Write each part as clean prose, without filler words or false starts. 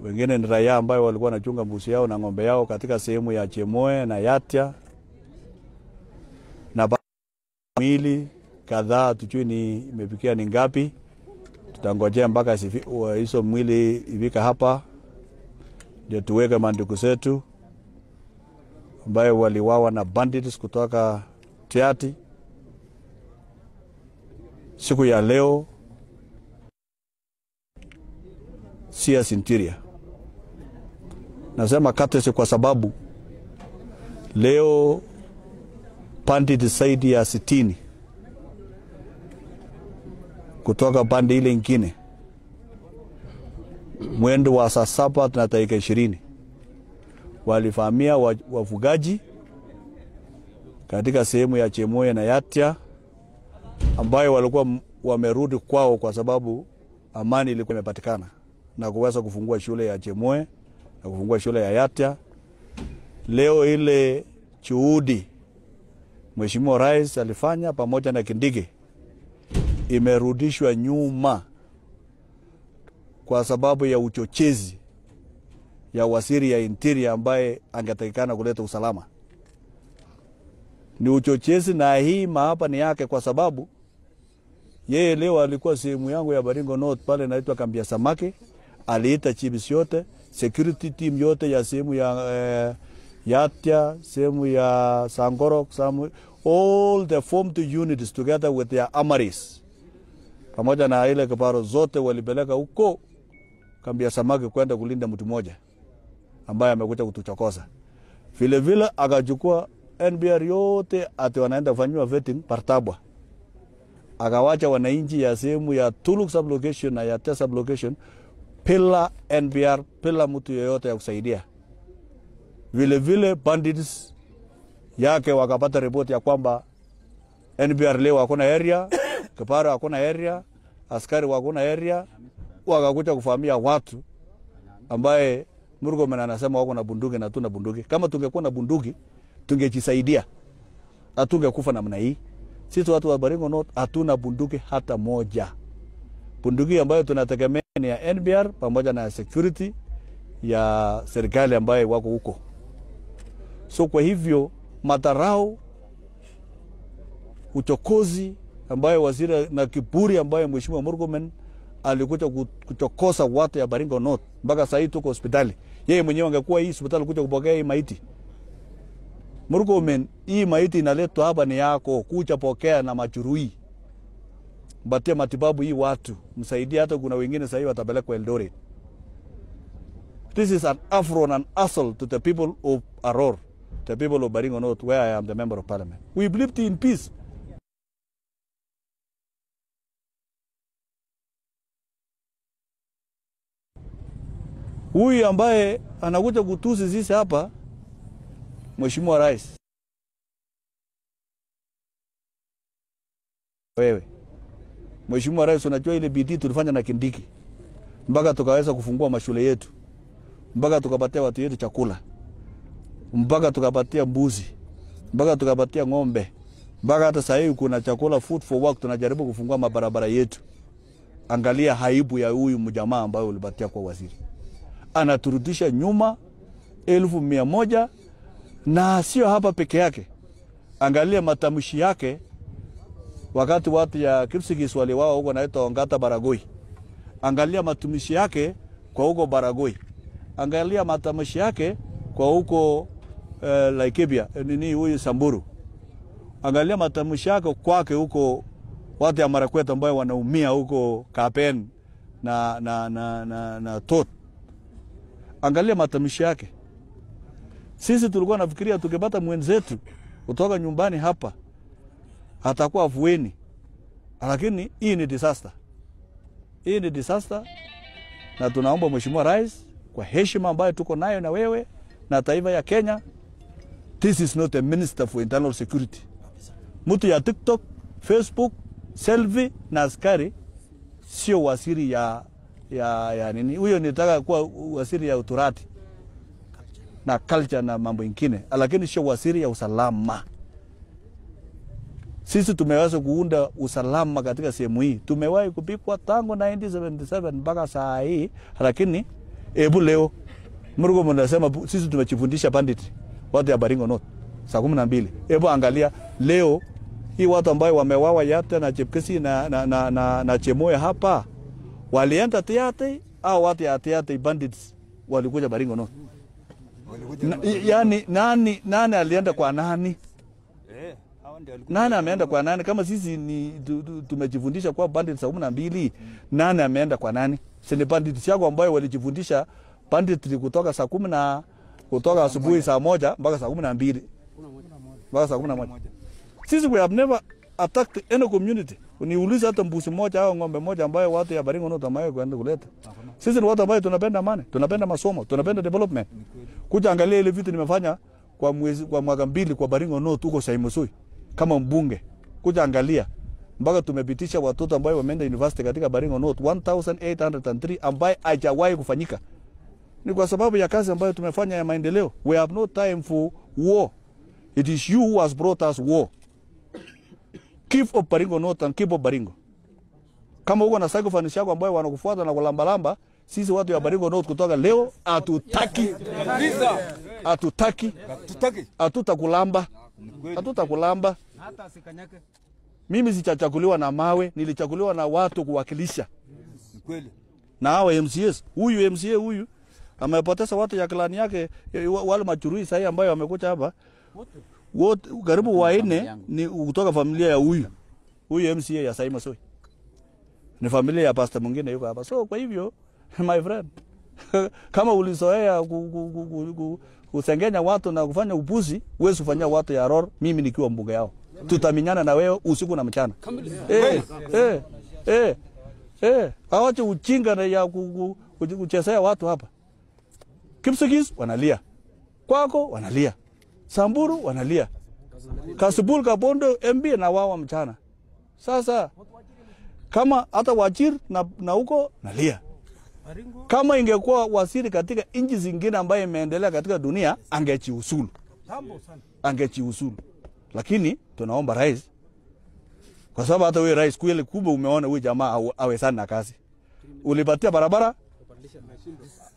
wengine ni raia ambao walikuwa wanachunga mbuzi yao na ng'ombe yao katika sehemu ya Chemoe na Yatia, na miili kadhaa tujui ni imefikia ni ngapi. Tutangojea mpaka hizo mwili ifika hapa ndio tuweke mandugu zetu ambao waliwawa na bandits kutoka Tiati. Siku ya leo CS Interior. Nasema katese kwa sababu leo bandit zaidi ya 60 kutoka pande ile nyingine mwendo wa saa 7 na dakika 20 walivamia wafugaji katika sehemu ya Chemoe na Yatia, ambayo walikuwa wamerudi kwao kwa sababu amani ilikuwa imepatikana na kuweza kufungua shule ya Chemoe na kufungua shule ya Yatia. Leo ile juhudi Mheshimiwa Rais alifanya pamoja na Kindiki imerudishwa nyuma kwa sababu ya uchochezi ya waziri ya Interior ambaye angetakikana kuleta usalama. Ni uchochezi, na hii mahapa ni yake kwa sababu yeye leo alikuwa sehemu yangu ya Baringo North pale naitwa Kambia Samaki, aliita chiefs yote, security team yote ya sehemu ya Yatia, sehemu ya Sangorok, all the formed units together with their armories. Pamoja na ile kiparo zote walipeleka huko Kambia Samaki kwenda kulinda mtu mmoja ambaye amekuja kutuchokoza. Vile vile akachukua NBR yote ati wanaenda kufanywa vetting Partabwa. Akawacha wananchi ya sehemu ya Tuluk sublocation na ya Yatia sublocation pila NBR, pila mtu yeyote ya kusaidia. Vile vile bandits yake wakapata report ya kwamba NBR leo hakuna area, kiparo hakuna area, askari hakuna area, wakakuja kufahamia watu ambaye Murkomen anasema wako na bunduki na tuna bunduki. Kama tungekuwa na bunduki tungejisaidia, hatungekufa namna hii. Sisi watu wa Baringo North hatuna bunduki hata moja. Bunduki ambayo tunategemea ni ya NBR pamoja na security ya serikali ambaye wako huko. So kwa hivyo matarao, uchokozi ambayo waziri na kiburi ambayo Mheshimiwa Murkomen alikuja kuchokosa watu ya Baringo North mpaka sasa tuko hospitali. Yeye mwenyewe angekuwa hii hospitali kuja kupokea hii maiti. Murkomen, hii maiti inaletwa hapa ni yako, kuja pokea na majeruhi. Mpatie matibabu hii watu, msaidia, hata kuna wengine sasa watapelekwa Eldoret. This is an affront and assault to the people of Aror, the people of Baringo North, where I am the member of parliament. We believed in peace. Huyu ambaye anakuja kutusi sisi hapa, Mheshimiwa Rais, wewe Mheshimiwa Rais, unajua ile bidii tulifanya na Kindiki mpaka tukaweza kufungua mashule yetu, mpaka tukapatia watu yetu chakula, mpaka tukapatia mbuzi, mpaka tukapatia ng'ombe, mpaka hata sasa hivi kuna chakula, food for work, tunajaribu kufungua mabarabara yetu. Angalia haibu ya huyu mjamaa ambaye ulipatia kwa waziri. Anaturudisha nyuma 1,100, na sio hapa peke yake. Angalia matamshi yake wakati watu ya Kipsigis waliwao huko naitwa Ongata Baragoi. Angalia matamshi yake kwa huko Baragoi. Angalia matamshi yake kwa huko Laikipia, nini huyu Samburu. Angalia matamshi yake kwake huko watu ya Marakwet ambao wanaumia huko Kapen na Tot. Angalia matamshi yake. Sisi tulikuwa nafikiria tukipata mwenzetu kutoka nyumbani hapa atakuwa afueni. Lakini hii ni disaster. Hii ni disaster, na tunaomba Mheshimiwa Rais kwa heshima ambayo tuko nayo na wewe na taifa ya Kenya, this is not a minister for internal security. Mtu ya TikTok, Facebook, selfie na askari sio waziri ya nini. Huyo nitaka kuwa waziri ya uturati na culture na mambo mengine, lakini sio waziri ya usalama. Sisi tumeweza kuunda usalama katika sehemu hii. Tumewahi kupikwa tangu 1977 mpaka saa hii, lakini Hebu leo Murkomen anasema sisi tumejifundisha bandit watu ya Baringo North saa 12. Hebu angalia leo hii watu ambao wamewawa Yate na Chepkesi na Chemoe hapa walienda Tiate au watu ya Tiate bandits walikuja Baringo North. Yani nani alienda kwa nani? Nani ameenda kwa nani? Kama sisi ni tumejifundisha kwa bandits saa 12, nani ameenda kwa nani? Sisi bandits yako ambao walijifundisha bandit kutoka saa 10 na kutoka asubuhi saa 1 mpaka saa 12. Mpaka saa 11. Sisi we have never attacked any community. Uniuliza hata mbuzi moja au ng'ombe moja ambayo watu ya Baringo North ambayo kwenda kuleta. Sisi ni watu ambao tunapenda amani, tunapenda masomo, tunapenda development. Kuja angalia ile vitu nimefanya kwa mwaka 2 kwa Baringo North huko Saimosoi kama mbunge. Kuja angalia mpaka tumepitisha watoto ambao wameenda university katika Baringo North 1803 ambaye hajawahi kufanyika. Ni kwa sababu ya kazi ambayo tumefanya ya maendeleo. We have no time for war. It is you who has brought us war. Keep up Baringo North and keep up Baringo. Kama uko na sacrifice yako ambayo wanakufuata na kulamba, sisi watu ya Baringo North kutoka leo hatutakulamba. Hata sikanyake. Mimi sichachakuliwa na mawe, nilichakuliwa na watu kuwakilisha. Kweli. Na hao MCAs, huyu MCA huyu amepoteza watu ya klani yake wale machurui sasa ambayo wamekuja hapa. Wote karibu 4 ni kutoka familia ya huyu MCA ya Saimosoi. Ni familia ya pastor mwingine yuko hapa. So kwa hivyo my friend kama ulizoea kusengenya watu na kufanya upuzi, wewe usifanyia watu ya Ror, mimi nikiwa mbunge yao. Tutaminyana na wewe usiku na mchana. Awache uchinga na ya kuchezea watu hapa. Kipsigis wanalia. Kwako wanalia. Samburu wanalia. Kasipul Kabondo MB na wao mchana. Sasa kama hata Wajir na huko nalia. Kama ingekuwa waziri katika nchi zingine ambaye imeendelea katika dunia angejiuzulu. Angejiuzulu. Lakini tunaomba rais, kwa sababu hata wewe rais kweli kumbe umeona huyu jamaa awe sana kazi. Ulipatia barabara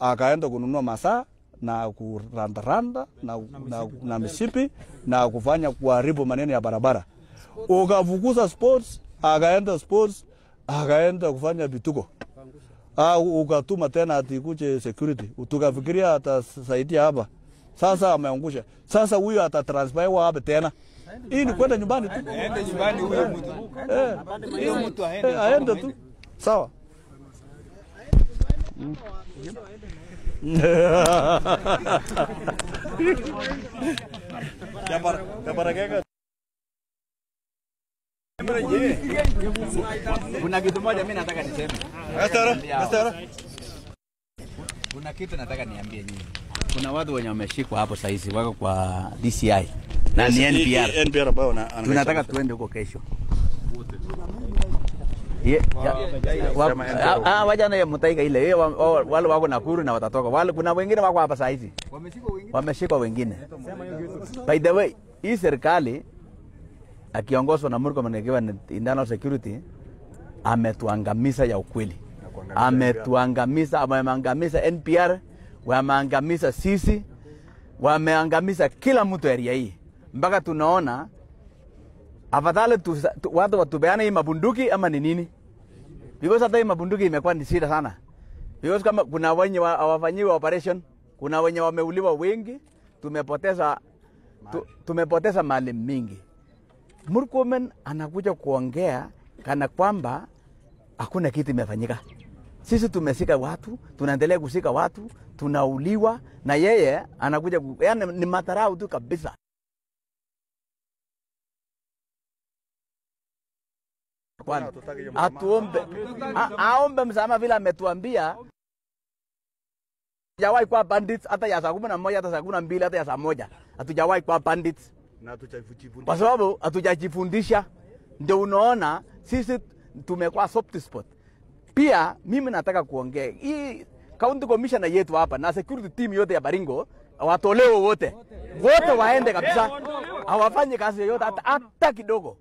akaenda kununua masaa na kuranda na misipi na kufanya kuharibu maneno ya barabara. Ukafukuza sports, akaenda kufanya vituko. Ukatuma tena ati kuje security. Tukafikiria atasaidia hapa. Sasa ameangusha. Sasa huyu atatransfer hapa tena. Hii ni kwenda nyumbani tu. Aende nyumbani huyo mtu. Huyo mtu aende tu. Sawa. Kuna kitu moja mimi nataka niseme. Mastara. Kuna kitu nataka niambie nyinyi. Kuna watu wenye wameshikwa hapo sasa hivi wako kwa DCI na ni NPR ambao tunataka tuende huko kesho. Wajana ya Mutaika ile wale wako Nakuru na watatoka. Wale kuna wengine wako hapa sasa hivi. Wameshikwa wengine. By the way, hii serikali akiongozwa na Murkomen akiwa internal security ametuangamiza ya ukweli. Ameangamiza NPR, wameangamiza sisi, wameangamiza kila mtu area hii. Mpaka tunaona afadhali watu watubeane hii mabunduki ama ni nini? Because hata hii mabunduki imekuwa ni shida sana. Because kama kuna wenye hawafanyiwa operation, kuna wenye wameuliwa wengi, tumepoteza mali mingi. Murkomen anakuja kuongea kana kwamba hakuna kitu imefanyika. Sisi tumesika watu, tunaendelea kusika watu, tunauliwa na yeye anakuja yani ni matarau tu kabisa. Aombe msamaha vile ametuambia. Hatujawahi kwa bandits hata ya saa 11 hata saa 12 hata ya saa 1. Hatujawahi kwa bandits. Na hatujajifundisha. Kwa sababu hatujajifundisha. Ndio unaona sisi tumekuwa soft spot. Pia mimi nataka kuongea. Hii county commissioner yetu hapa na security team yote ya Baringo watolewe wote. Wote waende kabisa. Hawafanye kazi yoyote hata kidogo.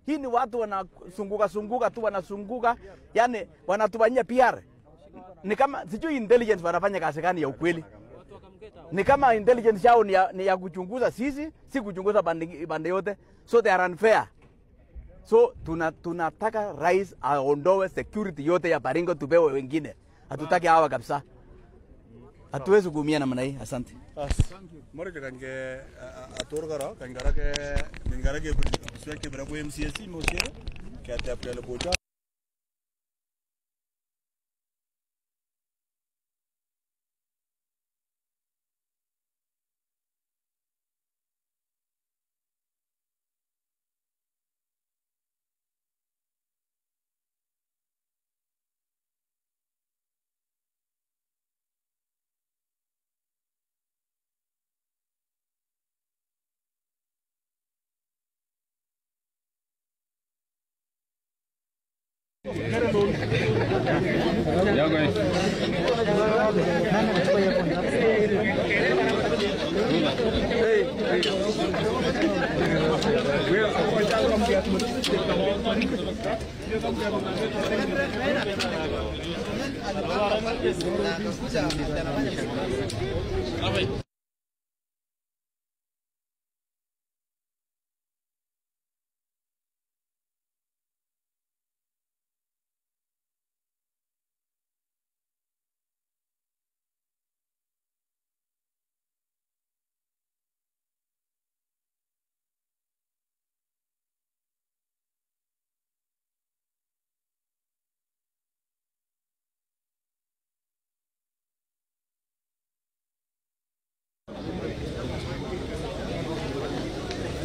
Hii ni watu wanasunguka tu wanasunguka. Yani wanatufanyia PR. ni kama sijui intelligence wanafanya kazi gani ya ukweli. Ni kama intelligence yao ni ya kuchunguza sisi, si kuchunguza bande yote. So they are unfair. So tunataka rais aondoe security yote ya Baringo tupewe wengine. Hatutaki hawa kabisa. Hatuwezi kuumia namna hii. Asante. Moro kange atorgaro kangarake ningarake sweke brabo MCC mosere kati apele boja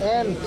And